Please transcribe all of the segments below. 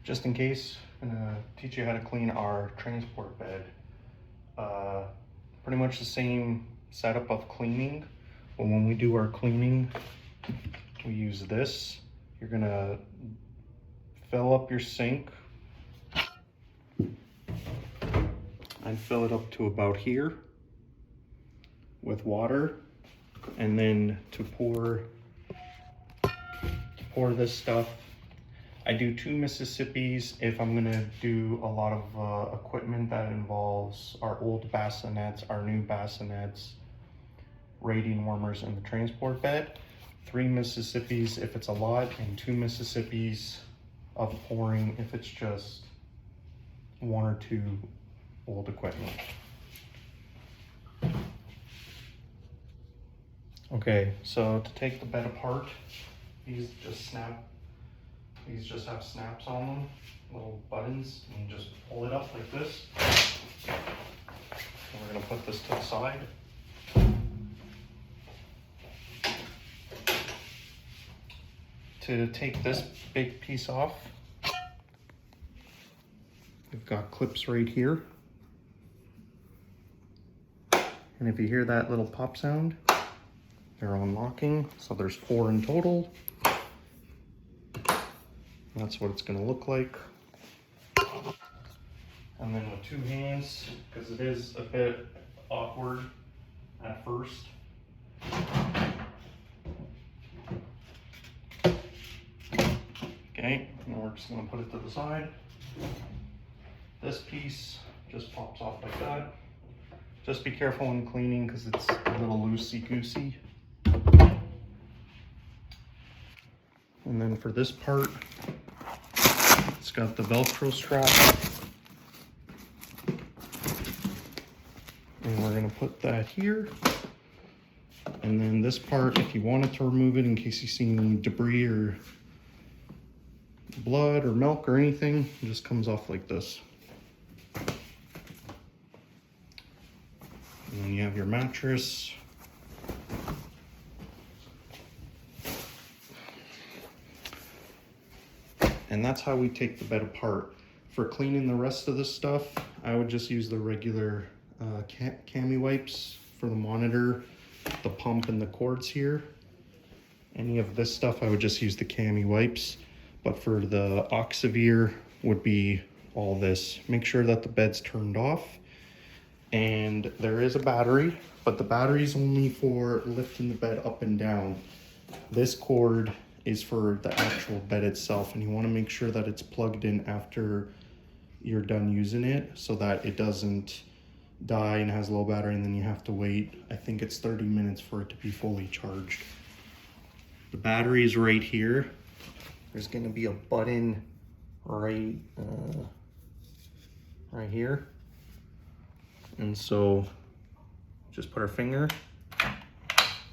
just in case, I'm gonna teach you how to clean our transport bed. Pretty much the same setup of cleaning, but when we do our cleaning, we use this. You're gonna fill up your sink. I'd fill it up to about here with water, and then to pour this stuff, I do 2 Mississippis if I'm gonna do a lot of equipment that involves our old bassinets, our new bassinets, radiant warmers, and the transport bed. 3 Mississippis if it's a lot, and 2 Mississippis of pouring if it's just 1 or 2 old equipment. Okay, so to take the bed apart, these just have snaps on them, little buttons, and you just pull it up like this. And we're gonna put this to the side. To take this big piece off, we've got clips right here. And if you hear that little pop sound, they're unlocking. So there's 4 in total. That's what it's gonna look like. And then with 2 hands, because it is a bit awkward at first. Okay, and we're just gonna put it to the side. This piece just pops off like that. Just be careful when cleaning because it's a little loosey-goosey. And then for this part, it's got the Velcro strap. And we're gonna put that here. And then this part, if you wanted to remove it in case you see any debris or blood or milk or anything, it just comes off like this. And then you have your mattress. And that's how we take the bed apart. For cleaning the rest of this stuff, I would just use the regular cami wipes for the monitor, the pump, and the cords here. Any of this stuff, I would just use the cami wipes. But for the Oxivir would be all this. Make sure that the bed's turned off. And there is a battery, but the battery is only for lifting the bed up and down. This cord is for the actual bed itself, and you want to make sure that it's plugged in after you're done using it so that it doesn't die and has low battery, and then you have to wait, I think it's 30 minutes for it to be fully charged. The battery is right here. There's going to be a button right here, and so just put our finger.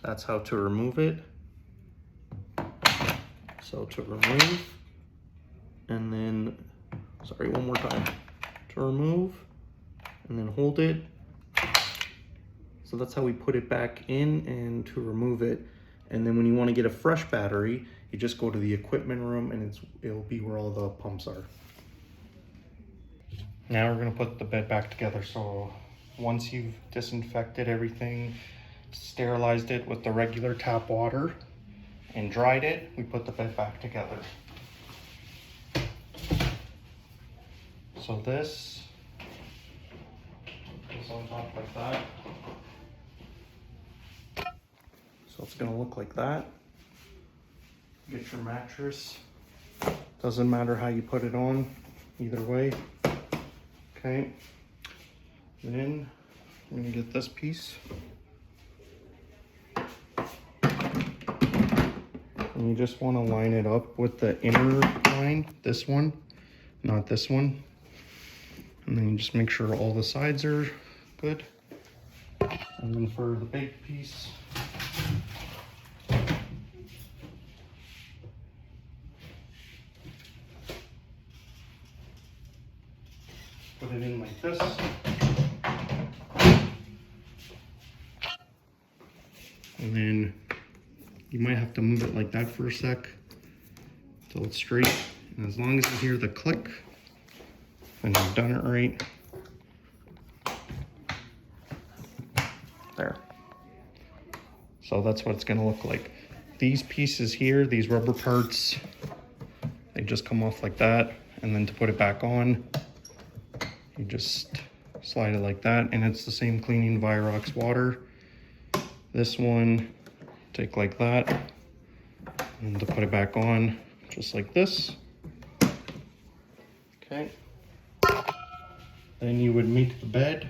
That's how to remove it. So to remove, and then, sorry, one more time. To remove, and then hold it. So that's how we put it back in, and to remove it. And then when you want to get a fresh battery, you just go to the equipment room, and it'll be where all the pumps are. Now we're gonna put the bed back together. So once you've disinfected everything, sterilized it with the regular tap water, and dried it, we put the bed back together. So this goes on top like that. So it's gonna look like that. Get your mattress. Doesn't matter how you put it on, either way. Okay. Then I'm gonna get this piece. And you just want to line it up with the inner line, this one, not this one. And then you just make sure all the sides are good. And then for the big piece, put it in like this. And then you might have to move it like that for a sec until it's straight, and And as long as you hear the click, then you've done it right. There. So that's what it's gonna look like. These pieces here, these rubber parts, they just come off like that. And then to put it back on, you just slide it like that. And it's the same cleaning Virox water. This one, take like that. And to put it back on, just like this. Okay. Then you would make the bed.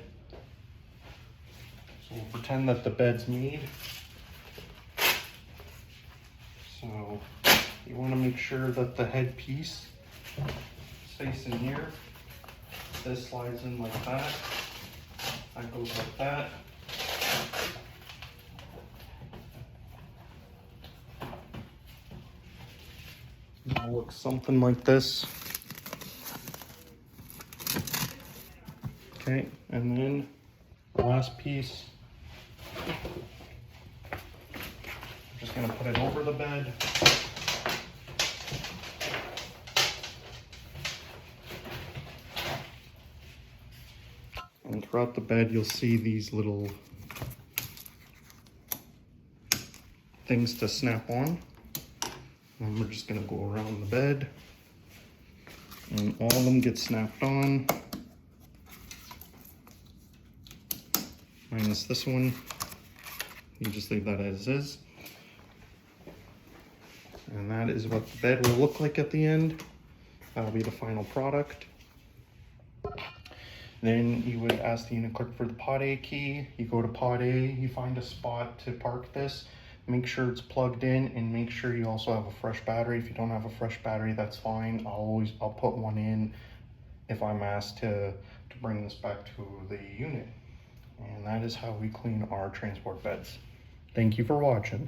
So we'll pretend that the bed's made. So you want to make sure that the head piece stays in here. This slides in like that. That goes like that. It'll look something like this. Okay, and then the last piece, I'm just gonna put it over the bed. And throughout the bed, you'll see these little things to snap on. And we're just gonna go around the bed. And all of them get snapped on. Minus this one. You just leave that as is. And that is what the bed will look like at the end. That'll be the final product. Then you would ask the unit clerk for the pod A key. You go to pod A, you find a spot to park this. Make sure it's plugged in and make sure you also have a fresh battery. If you don't have a fresh battery, that's fine. I'll put one in if I'm asked to bring this back to the unit. And that is how we clean our transport beds. Thank you for watching.